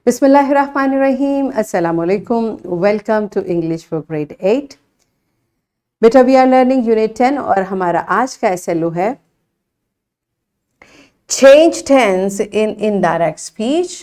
बिस्मिल्लाहिर्रहमानिर्रहीम, अस्सलाम वालेकुम, welcome to English for grade 8। बेटा वी आर लर्निंग यूनिट 10 और हमारा आज का एसएलओ है change tense in indirect speech,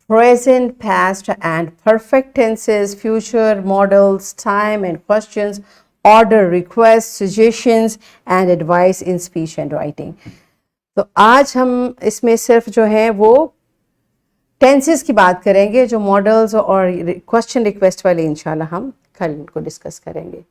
present, past and perfect tenses, future, modals, time and questions, order, request, suggestions and advice in speech and writing. तो आज हम इसमें सिर्फ जो है वो टेंसेस की बात करेंगे, जो मॉडल्स और क्वेश्चन रिक्वेस्ट वाले इंशाल्लाह हम कल इनको डिस्कस करेंगे।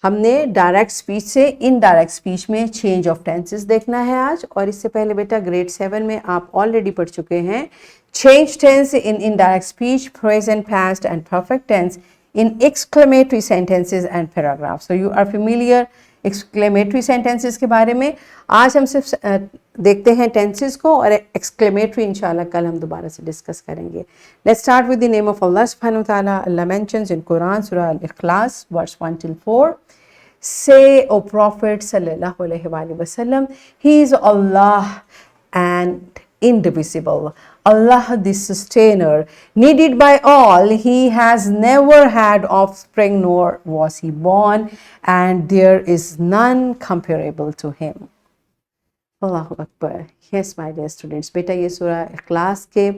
हमने डायरेक्ट स्पीच से इनडायरेक्ट स्पीच में चेंज ऑफ टेंसेस देखना है आज। और इससे पहले बेटा ग्रेड 7 में आप ऑलरेडी पढ़ चुके हैं change tense in indirect speech, present, past and perfect tense in exclamatory sentences and paragraph. So you are familiar exclamatory sentences के बारे में। आज हम सिर्फ देखते हैं टेंसेस को, और एक्सक्लेमेटरी इंशाल्लाह कल हम दोबारा से डिस्कस करेंगे। Let's start with the name of Allah सुब्हानहू व तआला। Allah mentions in Quran Surah Al Ikhlas verse 1 till 4, say, O Prophet sallallahu alaihi wasallam, he is Allah and indivisible, Allah the sustainer, needed by all. He has never had offspring, nor was he born, and there is none comparable to him. Allahu Akbar. Yes, my dear students, बेटा ये सूरह इखलास के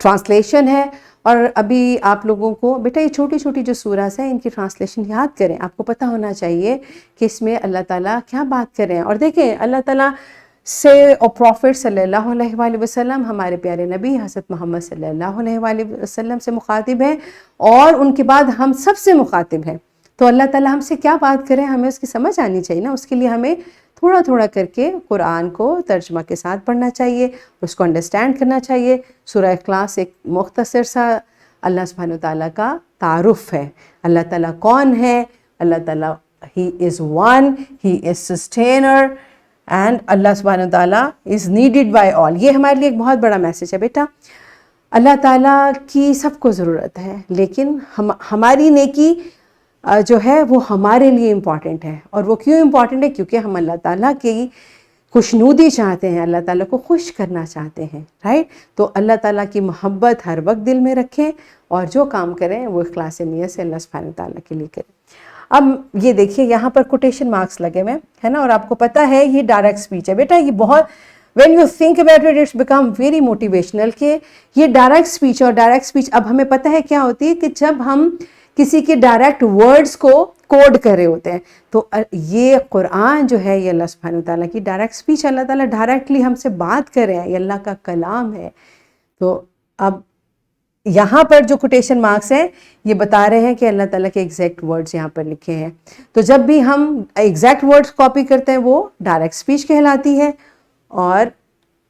translation है। और अभी आप लोगों को बेटा ये छोटी छोटी जो सूरत है इनकी ट्रांसलेशन याद करें। आपको पता होना चाहिए कि इसमें अल्लाह ताला क्या बात कर रहे हैं। और देखें, अल्लाह ताला से और प्रॉफिट सल्लल्लाहु अलैहि वसल्लम, हमारे प्यारे नबी हज़रत मोहम्मद सल्लल्लाहु अलैहि वसल्लम से मुखातिब है, और उनके बाद हम सब से मुखातिब हैं। तो अल्लाह ताला हमसे क्या बात करें, हमें उसकी समझ आनी चाहिए ना। उसके लिए हमें थोड़ा थोड़ा करके कुरान को तर्जुमा के साथ पढ़ना चाहिए, उसको अंडरस्टैंड करना चाहिए। सूरह इखलास एक मुख्तसर सा अल्लाह सुब्हानहू तआला का तारुफ है। अल्लाह ताला कौन है? अल्लाह ताला he is one, he is sustainer, and Allah सुब्हानहू तआला इज़ नीडेड बाय ऑल। ये हमारे लिए एक बहुत बड़ा मैसेज है बेटा। अल्लाह ताला की सबको ज़रूरत है, लेकिन हमारी नेकी जो है वो हमारे लिए इम्पॉर्टेंट है। और वो क्यों इम्पॉर्टेंट है? क्योंकि हम अल्लाह ताला की खुशनुदी चाहते हैं, अल्लाह ताला को खुश करना चाहते हैं, राइट। तो अल्लाह ताला की मोहब्बत हर वक्त दिल में रखें, और जो काम करें वो इखलास नियत से अल्लाह सुब्हानहू ताला के लिए करें। अब ये देखिए यहाँ पर कोटेशन मार्क्स लगे हुए हैं ना, और आपको पता है ये डायरेक्ट स्पीच है बेटा। ये बहुत When you think about it, it's become very motivational कि ये डायरेक्ट स्पीच। और डायरेक्ट स्पीच अब हमें पता है क्या होती है कि जब हम किसी के डायरेक्ट वर्ड्स को कोड कर रहे होते हैं। तो ये कुरान जो है ये अल्लाह सुब्हानहू तआला की डायरेक्ट स्पीच, अल्लाह ताला डायरेक्टली हमसे बात कर रहे हैं, ये अल्लाह का कलाम है। तो अब यहाँ पर जो कोटेशन मार्क्स हैं ये बता रहे हैं कि अल्लाह ताला के एग्जैक्ट वर्ड्स यहाँ पर लिखे हैं। तो जब भी हम एग्जैक्ट वर्ड्स कॉपी करते हैं वो डायरेक्ट स्पीच कहलाती है। और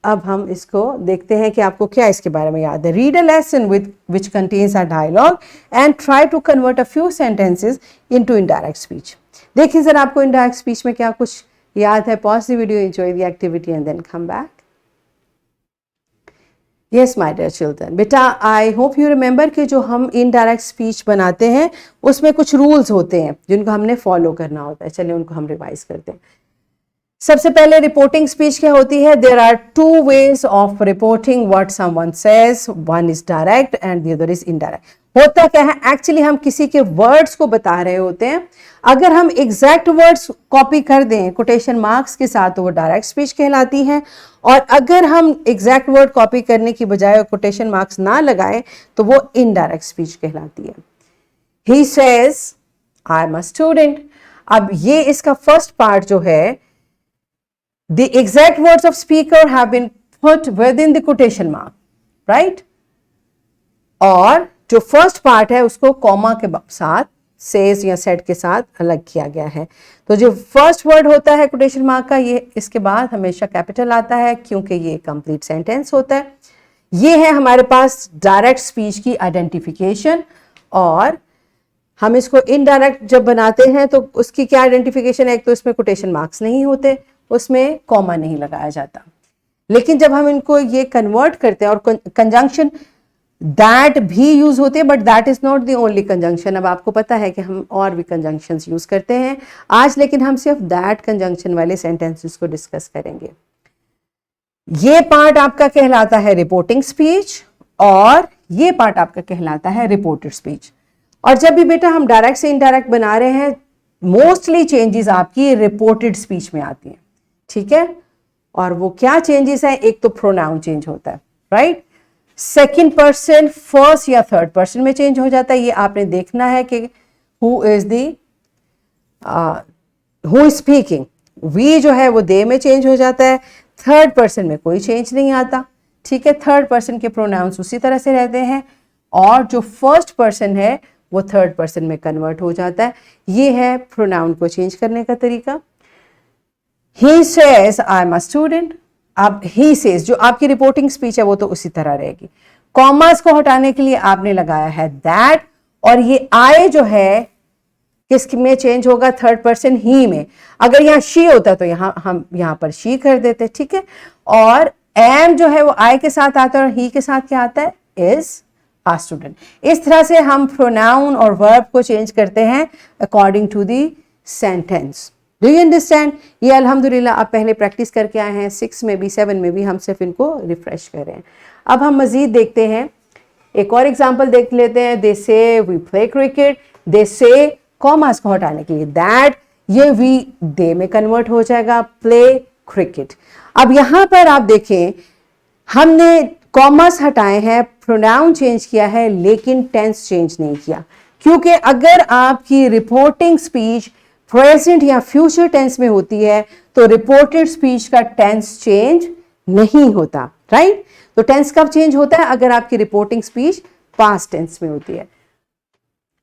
अब हम इसको देखते हैं कि आपको क्या इसके बारे में याद है। Read a lesson which contains a dialogue and try to convert a few sentences into indirect speech. देखिए सर आपको इनडायरेक्ट स्पीच में क्या कुछ याद है। Pause the video, enjoy the activity and then come back. Yes my dear children, बेटा I hope you remember कि जो हम इनडायरेक्ट स्पीच बनाते हैं उसमें कुछ रूल्स होते हैं जिनको हमने फॉलो करना होता है। चलिए उनको हम रिवाइज करते हैं। सबसे पहले रिपोर्टिंग स्पीच क्या होती है? There are two ways of reporting what someone says, one is direct and the other is indirect. होता क्या है, एक्चुअली हम किसी के वर्ड्स को बता रहे होते हैं। अगर हम एग्जैक्ट वर्ड्स कॉपी कर दें कोटेशन मार्क्स के साथ तो वो डायरेक्ट स्पीच कहलाती है, और अगर हम एग्जैक्ट वर्ड कॉपी करने की बजाय कोटेशन मार्क्स ना लगाए तो वो इनडायरेक्ट स्पीच कहलाती है। He says I am a student. अब ये इसका फर्स्ट पार्ट जो है, the exact words of speaker have been put within the quotation mark, right? और जो फर्स्ट पार्ट है उसको कॉमा के साथ, सेज या सेड के साथ अलग किया गया है। तो जो फर्स्ट वर्ड होता है कोटेशन मार्क का, ये इसके बाद हमेशा कैपिटल आता है क्योंकि ये कंप्लीट सेंटेंस होता है। ये है हमारे पास डायरेक्ट स्पीच की आइडेंटिफिकेशन। और हम इसको इनडायरेक्ट जब बनाते हैं तो उसकी क्या आइडेंटिफिकेशन है? एक तो इसमें कोटेशन मार्क्स नहीं होते, उसमें कॉमा नहीं लगाया जाता। लेकिन जब हम इनको ये कन्वर्ट करते हैं, और कंजंक्शन दैट भी यूज होते हैं, but that is not the only conjunction. अब आपको पता है कि हम और भी कंजंक्शंस यूज करते हैं आज, लेकिन हम सिर्फ दैट कंजंक्शन वाले सेंटेंसेस को डिस्कस करेंगे। ये पार्ट आपका कहलाता है रिपोर्टिंग स्पीच और ये पार्ट आपका कहलाता है रिपोर्टेड स्पीच। और जब भी बेटा हम डायरेक्ट से इनडायरेक्ट बना रहे हैं, मोस्टली चेंजेस आपकी रिपोर्टेड स्पीच में आती हैं, ठीक है। और वो क्या चेंजेस है, एक तो प्रोनाउन चेंज होता है, राइट, सेकंड पर्सन फर्स्ट या थर्ड पर्सन में चेंज हो जाता है, ये आपने देखना है कि हु इज स्पीकिंग, वी जो है वो दे में चेंज हो जाता है, थर्ड पर्सन में कोई चेंज नहीं आता, ठीक है। थर्ड पर्सन के प्रोनाउंस उसी तरह से रहते हैं और जो फर्स्ट पर्सन है वो थर्ड पर्सन में कन्वर्ट हो जाता है। ये है प्रोनाउन को चेंज करने का तरीका। He says I am a student। अब he says जो आपकी रिपोर्टिंग स्पीच है वो तो उसी तरह रहेगी। कॉमास को हटाने के लिए आपने लगाया है that, और ये I जो है किस में चेंज होगा, थर्ड पर्सन ही में। अगर यहाँ she होता तो हम यहाँ पर she कर देते, ठीक है। और am जो है वो I के साथ आता है और he के साथ क्या आता है, is a student। इस तरह से हम प्रोनाउन और वर्ब को चेंज करते हैं according to the sentence. Do you understand? ये अल्हम्दुलिल्लाह आप पहले प्रैक्टिस करके आए हैं, 6 में भी 7 में भी, हम सिर्फ इनको रिफ्रेश कर रहे हैं। अब हम मजीद देखते हैं, एक और एग्जांपल देख लेते हैं। दे से वी प्ले क्रिकेट, दे से कॉमास को हटाने के लिए दैट, ये वी दे में कन्वर्ट हो जाएगा, प्ले क्रिकेट। अब यहां पर आप देखें, हमने कॉमास हटाए हैं, प्रोनाउन चेंज किया है, लेकिन टेंस चेंज नहीं किया, क्योंकि अगर आपकी रिपोर्टिंग स्पीच प्रेजेंट या फ्यूचर टेंस में होती है तो रिपोर्टेड स्पीच का टेंस चेंज नहीं होता, राइट। तो टेंस कब चेंज होता है, अगर आपकी रिपोर्टिंग स्पीच पास्ट टेंस में होती है।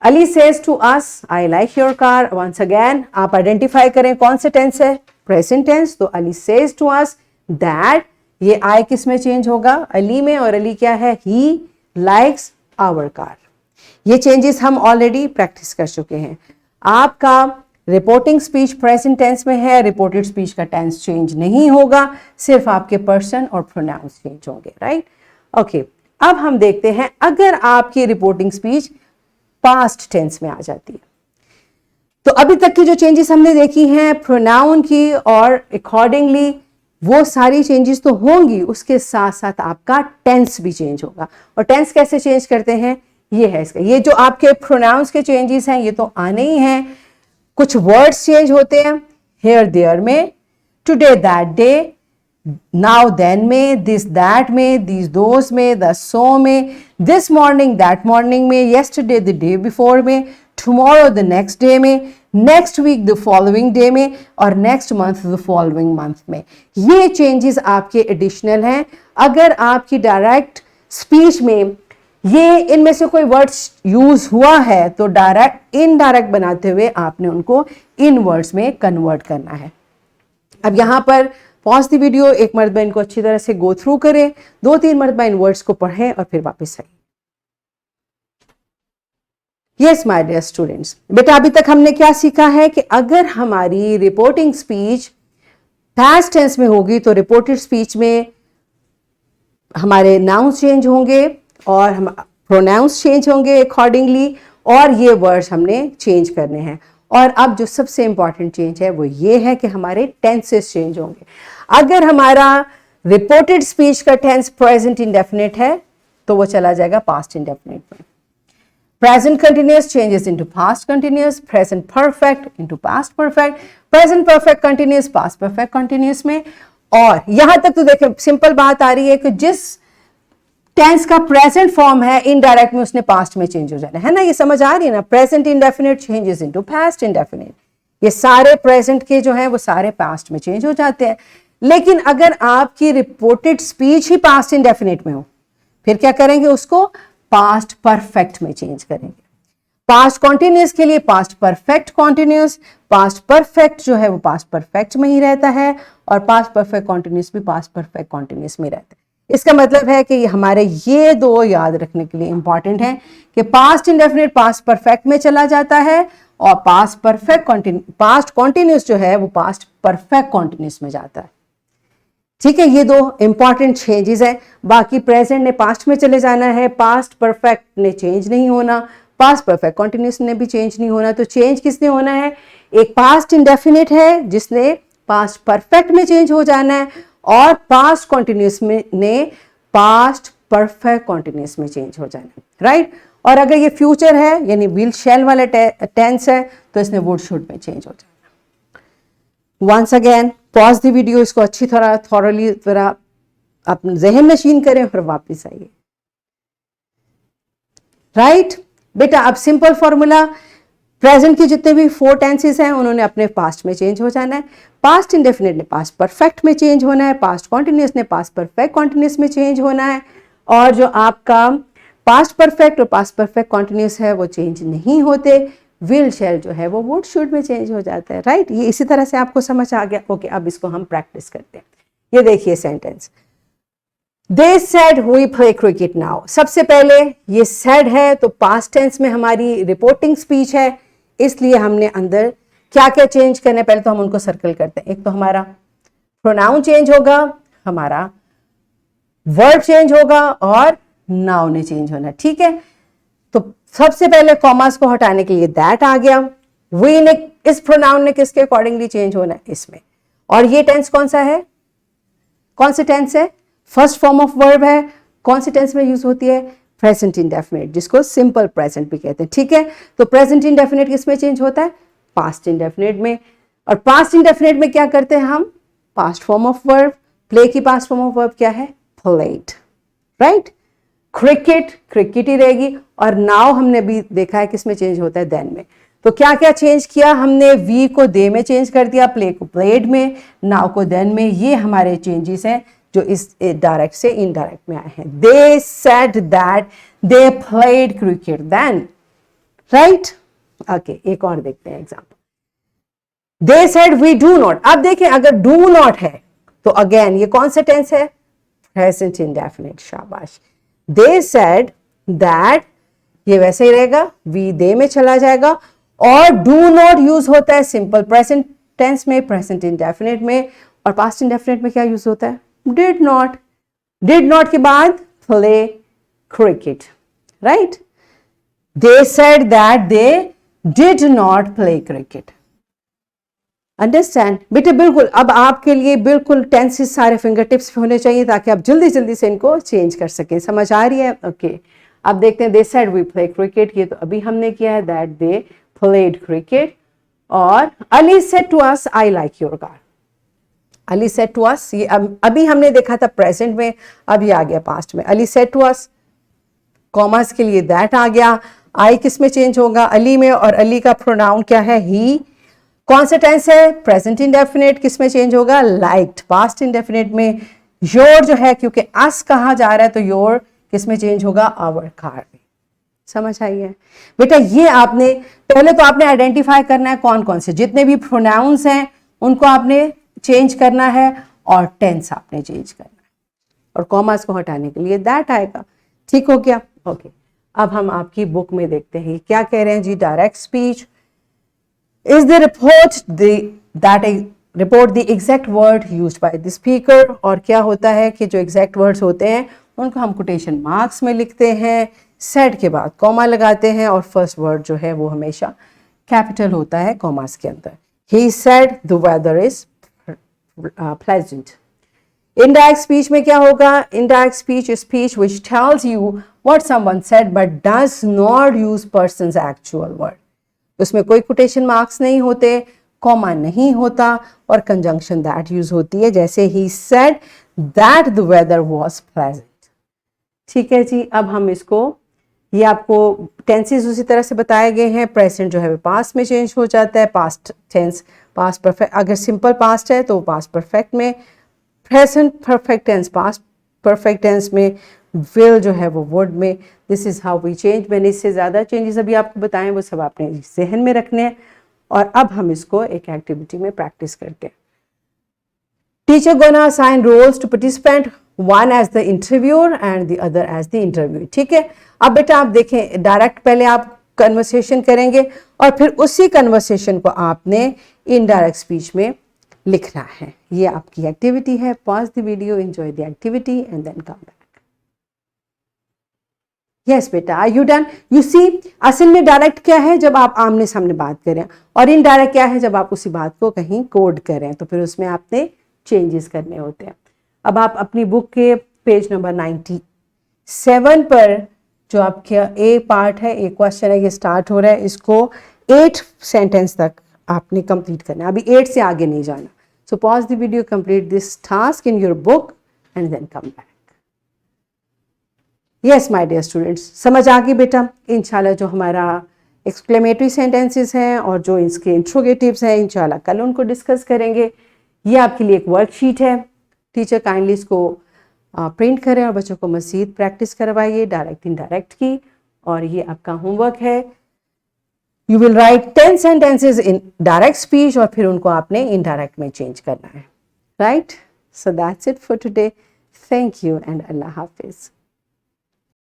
Ali says to us I like your car. Once again आप आइडेंटिफाई करें कौन से टेंस है, प्रेजेंट टेंस। तो Ali says to us that, ये आई किस में चेंज होगा, अली में, और अली क्या है, ही लाइक्स आवर कार। ये चेंजेस हम ऑलरेडी प्रैक्टिस कर चुके हैं। आपका रिपोर्टिंग स्पीच प्रेजेंट टेंस में है, रिपोर्टेड स्पीच का टेंस चेंज नहीं होगा, सिर्फ आपके पर्सन और प्रोनाउंस चेंज होंगे, राइट। ओके, अब हम देखते हैं अगर आपकी रिपोर्टिंग स्पीच पास्ट टेंस में आ जाती है। तो अभी तक की जो चेंजेस हमने देखी हैं प्रोनाउन की, और अकॉर्डिंगली वो सारी चेंजेस तो होंगी, उसके साथ साथ आपका टेंस भी चेंज होगा। और टेंस कैसे चेंज करते हैं, ये है इसका, ये जो आपके प्रोनाउंस के चेंजेस हैं ये तो आने ही हैं। कुछ वर्ड्स चेंज होते हैं, हेयर देयर में, today that day, now then में, दिस दैट में, दिस दोस में, द सो में, दिस मॉर्निंग दैट मॉर्निंग में, येस्टरडे द डे बिफोर में, टुमारो द नेक्स्ट डे में, next week the following day में, और next month the following month में। ये चेंजेस आपके एडिशनल हैं। अगर आपकी डायरेक्ट स्पीच में ये इनमें से कोई वर्ड्स यूज हुआ है तो डायरेक्ट इनडायरेक्ट बनाते हुए आपने उनको इन वर्ड्स में कन्वर्ट करना है। अब यहां पर पॉज द वीडियो, एक मरतबा इनको अच्छी तरह से गो थ्रू करें, 2-3 मरतबा इन वर्ड्स को पढ़ें और फिर वापस आइए। यस माय डियर स्टूडेंट्स, बेटा अभी तक हमने क्या सीखा है कि अगर हमारी रिपोर्टिंग स्पीच पास्ट टेंस में होगी तो रिपोर्टेड स्पीच में हमारे नाउंस चेंज होंगे और हम प्रोनाउंस चेंज होंगे अकॉर्डिंगली, और ये वर्ड्स हमने चेंज करने हैं। और अब जो सबसे इंपॉर्टेंट चेंज है वो ये है कि हमारे टेंसेस चेंज होंगे। अगर हमारा रिपोर्टेड स्पीच का टेंस प्रेजेंट इंडेफिनिट है तो वो चला जाएगा पास्ट इंडेफिनिट में। Present continuous changes into past continuous, present perfect into past perfect, present perfect continuous past perfect continuous में। और यहां तक तो देखें सिंपल बात आ रही है कि जिस टेंस का प्रेजेंट फॉर्म है इनडायरेक्ट में उसने पास्ट में चेंज हो जाना है ना, ये समझ आ रही है ना। Present indefinite changes into past indefinite, ये सारे प्रेजेंट के जो हैं वो सारे पास्ट में चेंज हो जाते हैं। लेकिन अगर आपकी रिपोर्टेड स्पीच ही पास्ट इंडेफिनिट में हो फिर क्या करेंगे, उसको पास्ट परफेक्ट में चेंज करेंगे। पास्ट कॉन्टिन्यूस के लिए past perfect continuous, past perfect जो है वो पास्ट परफेक्ट में ही रहता है, और पास्ट परफेक्ट कॉन्टिन्यूस भी पास्ट परफेक्ट कॉन्टिन्यूस में रहता है। इसका मतलब है कि हमारे ये दो याद रखने के लिए इंपॉर्टेंट है कि पास्ट इंडेफिनिट पास्ट परफेक्ट में चला जाता है, और पास्ट कॉन्टिन्यूस जो है वो पास्ट परफेक्ट कॉन्टिन्यूस में जाता है। ठीक है, ये दो इंपॉर्टेंट चेंजेस है। बाकी प्रेजेंट ने पास्ट में चले जाना है, पास्ट परफेक्ट ने चेंज नहीं होना, पास्ट परफेक्ट कॉन्टिन्यूस ने भी चेंज नहीं होना। तो चेंज किसने होना है, एक पास्ट इंडेफिनिट है जिसने पास्ट परफेक्ट में चेंज हो जाना है, और पास्ट कॉन्टिन्यूस में ने पास्ट परफेक्ट कॉन्टिन्यूस में चेंज हो जाना, राइट। और अगर ये फ्यूचर है यानी विल शैल वाला टेंस है तो इसने वुड शुड में चेंज हो जाएगा। Once again pause the video, इसको अच्छी तरह थॉरली तरह अपने जहन नशीन करें और वापस आइए, राइट। बेटा अब सिंपल फॉर्मूला, प्रेजेंट के जितने भी 4 टेंसेस हैं उन्होंने अपने पास्ट में चेंज हो जाना है। पास्ट इंडेफिनिट ने पास्ट परफेक्ट में चेंज होना है, पास्ट कॉन्टिन्यूस ने पास्ट परफेक्ट कॉन्टिन्यूस में चेंज होना है, और जो आपका पास्ट परफेक्ट और पास्ट परफेक्ट कॉन्टिन्यूस है वो चेंज नहीं होते, विल शैल जो है वो वुड शुड में चेंज हो जाता है, राइट। ये इसी तरह से आपको समझ आ गया। ओके, अब इसको हम प्रैक्टिस करते हैं। ये देखिए sentence, They said we play cricket now। सबसे पहले ये said है तो पास्ट टेंस में हमारी रिपोर्टिंग स्पीच है, इसलिए हमने अंदर क्या क्या चेंज करने, पहले तो हम उनको सर्कल करते हैं। एक तो हमारा प्रोनाउन चेंज होगा, हमारा वर्ब चेंज होगा और नाउन ने चेंज होना, ठीक है। तो सबसे पहले कॉमास को हटाने के लिए दैट आ गया। वी ने, इस प्रोनाउन ने किसके अकॉर्डिंगली चेंज होना है, इसमें। और ये टेंस कौन सा है, कौन सी टेंस है, फर्स्ट फॉर्म ऑफ वर्ब है, कौन सी टेंस में यूज होती है, प्रेजेंट इंडेफिनिट, जिसको सिंपल प्रेजेंट भी कहते हैं, ठीक है। तो प्रेजेंट इंडेफिनिट किस में चेंज होता है, पास्ट इंडेफिनिट में। और पास्ट इंडेफिनिट में क्या करते हैं हम, past form of verb, play की पास्ट फॉर्म ऑफ वर्ब क्या है, प्लेड, राइट। क्रिकेट, क्रिकेट ही रहेगी। और नाउ हमने भी देखा है किस में चेंज होता है, देन में। तो क्या क्या चेंज किया हमने, वी को दे में चेंज कर दिया, प्ले को प्लेड में, नाउ को देन में। ये हमारे चेंजेस हैं जो इस डायरेक्ट से इनडायरेक्ट में आए हैं। They said that they played cricket then, right. Okay, एक और देखते हैं example, they said we do not. अब देखें अगर डू नॉट है तो अगेन ये कौन सा टेंस है, प्रेजेंट इंडेफिनिट, शाबाश। दे सेड दैट, ये वैसे ही रहेगा, वी दे में चला जाएगा। और डू नॉट यूज होता है सिंपल प्रेजेंट टेंस में, प्रेजेंट इंडेफिनिट में। और पास्ट इंडेफिनिट में क्या यूज होता है, डिड नॉट। डिड नॉट के बाद play cricket, right. They said that they did not play cricket. Understand बेटे, बिल्कुल। अब आपके लिए बिल्कुल टेंसेस सारे फिंगर टिप्स पे होने चाहिए ताकि आप जल्दी जल्दी से इनको चेंज कर सकें। समझ आ रही है? ओके, अब देखते हैं। They said we play cricket, ये तो अभी हमने किया है, दैट दे प्लेड क्रिकेट। और Ali said to us I like your car. Ali said to us, ये अभी हमने देखा था प्रेजेंट में, अब ये आ गया पास्ट में। Ali said to us, commas के लिए दैट आ गया। आई किस में चेंज होगा, अली में। और अली का प्रोनाउन क्या है, ही। कौन सा टेंस है, प्रेजेंट इंडेफिनिट, किस में चेंज होगा, लाइक्ड, पास्ट इंडेफिनिट में। योर जो है, क्योंकि अस कहा जा रहा है तो योर किस में चेंज होगा, आवर कार में। समझ आई है बेटा? ये आपने पहले तो आपने आइडेंटिफाई करना है कौन कौन से जितने भी प्रोनाउंस हैं उनको आपने चेंज करना है और टेंस आपने चेंज करना है। और कॉमास को हटाने के लिए दैट आएगा। ठीक हो गया? ओके, अब हम आपकी बुक में देखते हैं क्या कह रहे हैं जी। Direct speech is the report that report the exact word used by the speaker। और क्या होता है कि जो exact words होते हैं उनको हम quotation marks में लिखते हैं, said के बाद कॉमा लगाते हैं और first word जो है वो हमेशा कैपिटल होता है कॉमास के अंदर। He said the weather is pleasant। Indirect speech में क्या होगा? Indirect speech is speech which tells you what someone said but does not use person's actual word। उसमें कोई कोटेशन मार्क्स नहीं होते, कॉमा नहीं होता और कंजंक्शन दैट यूज होती है, जैसे ही said that the weather was pleasant. ठीक है जी। अब हम इसको, ये आपको टेंसेस उसी तरह से बताए गए हैं। प्रेजेंट जो है पास्ट में चेंज हो जाता है, पास्ट टेंस पास्ट परफेक्ट, अगर सिंपल पास्ट है तो पास्ट परफेक्ट में, present perfect tense past perfect tense में, विल जो है वो वर्ड में। This is how we change. मैंने इससे ज़्यादा चेंजेस अभी आपको बताएं, वो सब आपने जहन में रखने हैं। और अब हम इसको एक एक्टिविटी में प्रैक्टिस करते हैं। Teacher gonna assign roles to participant, one as the interviewer and the other as the interview. ठीक है? अब बेटा आप देखें, डायरेक्ट पहले आप कन्वर्सेशन करेंगे और फिर उसी कन्वर्सेशन को आपने इनडायरेक्ट स्पीच में लिखना है। ये आपकी एक्टिविटी है। Pause the video, enjoy the activity and then come back. Yes बेटा, are you done? You see, असल में डायरेक्ट क्या है, जब आप आमने सामने बात करें, और इनडायरेक्ट क्या है, जब आप उसी बात को कहीं कोड करें तो फिर उसमें आपने चेंजेस करने होते हैं। अब आप अपनी बुक के पेज नंबर 97 पर जो आपका ए पार्ट है, एक क्वेश्चन है, ये स्टार्ट हो रहा है, इसको 8 सेंटेंस तक आपने कंप्लीट करना है, अभी 8 से आगे नहीं जाना. So pause the video, complete this task in your book and then come back. Yes my dear students, समझ आ गई बेटा. इंशाल्लाह जो हमारा एक्सक्लेमेटरी सेंटेंसेस हैं और जो इसके इंट्रोगेटिव्स हैं, इंशाल्लाह कल उनको डिस्कस करेंगे. ये आपके लिए एक वर्कशीट है. टीचर काइंडली इसको प्रिंट करें और बच्चों को मज़ीद प्रैक्टिस करवाइए डायरेक्ट इनडायरेक्ट की. और ये आपका होमवर्क है. You will write 10 sentences in direct speech और फिर उनको आपने इनडायरेक्ट में चेंज करना है. Right? So that's it for today. Thank you and अल्लाह हाफिज़.